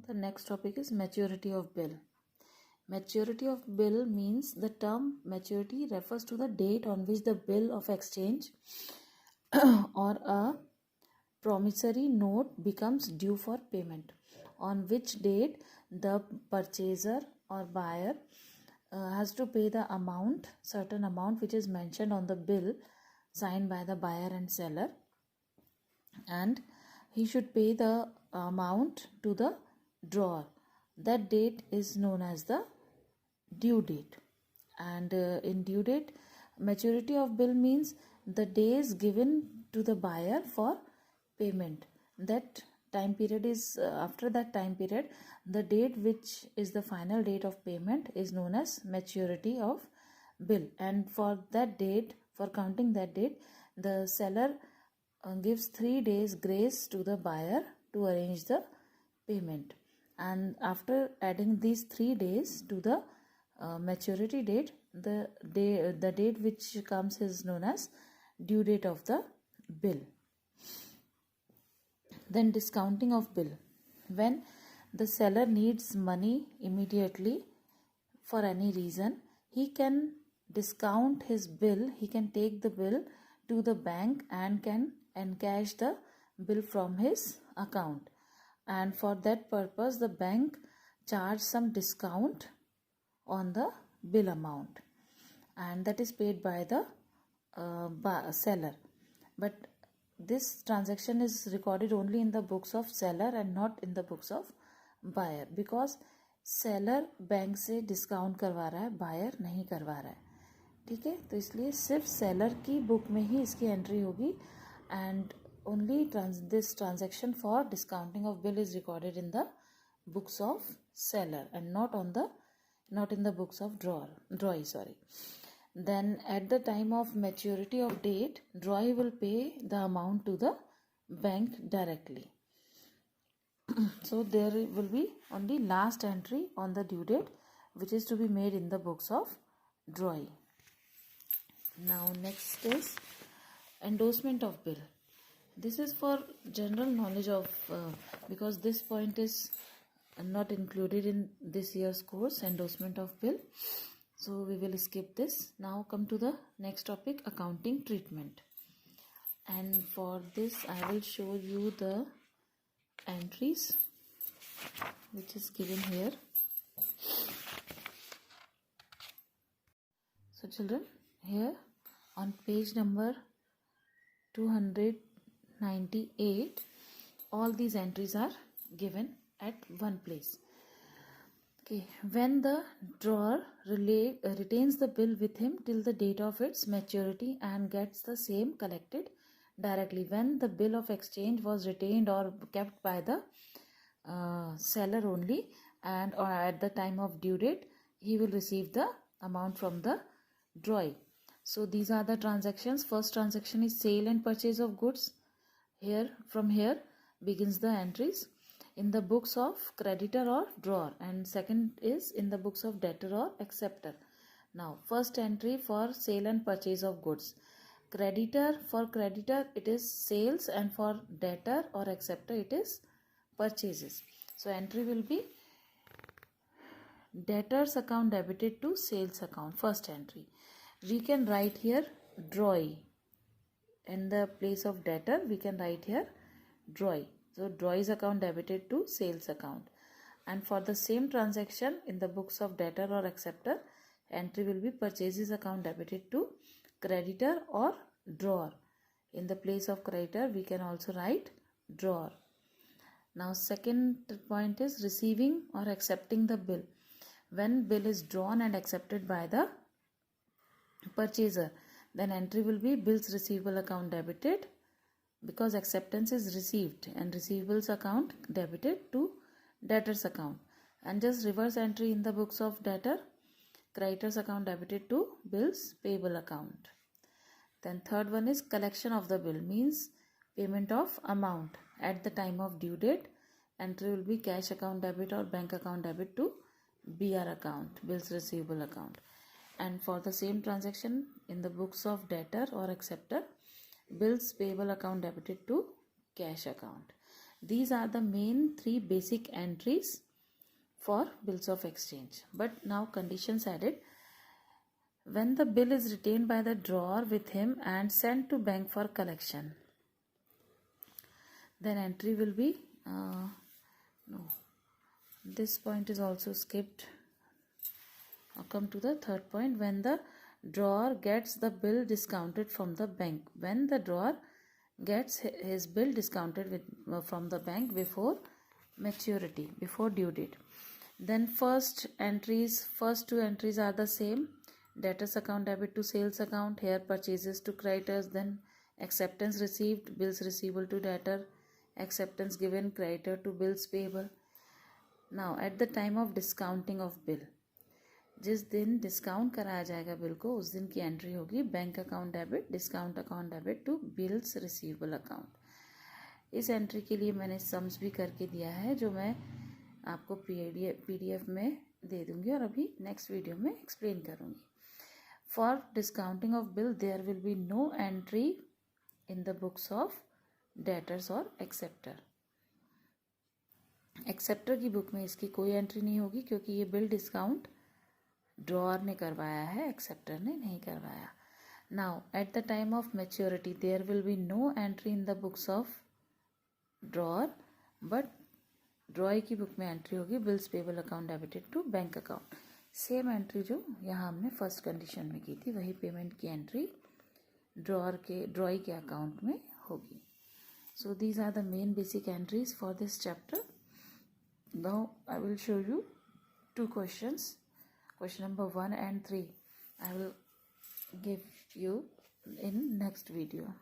The next topic is maturity of bill. Maturity of bill means the term maturity refers to the date on which the bill of exchange or a promissory note becomes due for payment, on which date the purchaser or buyer has to pay the amount, certain amount which is mentioned on the bill signed by the buyer and seller, and he should pay the amount to the drawer. That date is known as the due date. And in due date, maturity of bill means the days given to the buyer for payment. That time period is after that time period, the date which is the final date of payment is known as maturity of bill. And for that date, for counting that date, the seller gives 3 days grace to the buyer to arrange the payment. And after adding these 3 days to the maturity date, the date which comes is known as due date of the bill. Then discounting of bill. When the seller needs money immediately for any reason, he can discount his bill. He can take the bill to the bank and can encash the bill from his account. And for that purpose, the bank charges some discount on the bill amount, and that is paid by the seller. But this transaction is recorded only in the books of seller and not in the books of buyer, because seller bank से discount करवा रहा है, buyer नहीं करवा रहा है. ठीक है, तो इसलिए सिर्फ सेलर की बुक में ही इसकी एंट्री होगी. And only this transaction for discounting of bill is recorded in the books of seller and not in the books of drawee. Then at the time of maturity of date, drawee will pay the amount to the bank directly. So there will be only last entry on the due date which is to be made in the books of drawee. Now next is endorsement of bill. This is for general knowledge of because this point is not included in this year's course, endorsement of bill. So we will skip this. Now come to the next topic, accounting treatment. And for this I will show you the entries which is given here. So children, here on page number 298, all these entries are given at one place. Okay, when the drawer retains the bill with him till the date of its maturity and gets the same collected directly. When the bill of exchange was retained or kept by the seller only, and or at the time of due date, he will receive the amount from the drawee. So these are the transactions. First transaction is sale and purchase of goods. From here begins the entries in the books of creditor or drawer, and second is in the books of debtor or acceptor. Now first entry for sale and purchase of goods. For creditor it is sales, and for debtor or acceptor it is purchases. So entry will be debtor's account debited to sales account, first entry. We can write here drawee. In the place of debtor we can write here drawee. So drawee's account debited to sales account. And for the same transaction in the books of debtor or acceptor, entry will be purchases account debited to creditor or drawer. In the place of creditor we can also write drawer. Now second point is receiving or accepting the bill. When bill is drawn and accepted by the purchaser, then entry will be bills receivable account debited, because acceptance is received, and receivables account debited to debtors account. And just reverse entry in the books of debtor, creditors account debited to bills payable account. Then third one is collection of the bill, means payment of amount at the time of due date. Entry will be cash account debit or bank account debit to BR account, bills receivable account. And for the same transaction in the books of debtor or acceptor, bills payable account debited to cash account. These are the main 3 basic entries for bills of exchange. But now conditions added. When the bill is retained by the drawer with him and sent to bank for collection, then entry will be no, this point is also skipped. I'll come to the third point. When the drawer gets the bill discounted from the bank, when the drawer gets his bill discounted from the bank before maturity, before due date, then first 2 entries are the same. Debtors account debit to sales account, here purchases to creditors, then acceptance received, bills receivable to debtor, acceptance given, creditor to bills payable. Now at the time of discounting of bill, जिस दिन discount कराया जाएगा bill को उस दिन की entry होगी bank account debit, discount account debit to bills receivable account. इस एंट्री के लिए मैंने सम्स भी करके दिया है जो मैं आपको पीडीएफ में दे दूंगी और अभी नेक्स्ट वीडियो में एक्सप्लेन करूंगी. For discounting of bill there will be no entry in the books of debtors और एक्सेप्टर. एक्सेप्टर की बुक में इसकी कोई एंट्री नहीं होगी क्योंकि ये बिल डिस्काउंट ड्रॉअर ने करवाया है, एक्सेप्टर ने नहीं करवाया. Now at the time of maturity there will be no entry in the books of drawer, but drawee की बुक में एंट्री होगी bills payable account debited to bank account. Same entry जो यहाँ हमने फर्स्ट कंडीशन में की थी वही पेमेंट की एंट्री ड्रॉय के अकाउंट में होगी. So these are the main basic entries for this chapter. Now I will show you 2 questions. Question number 1 and 3 I will give you in next video.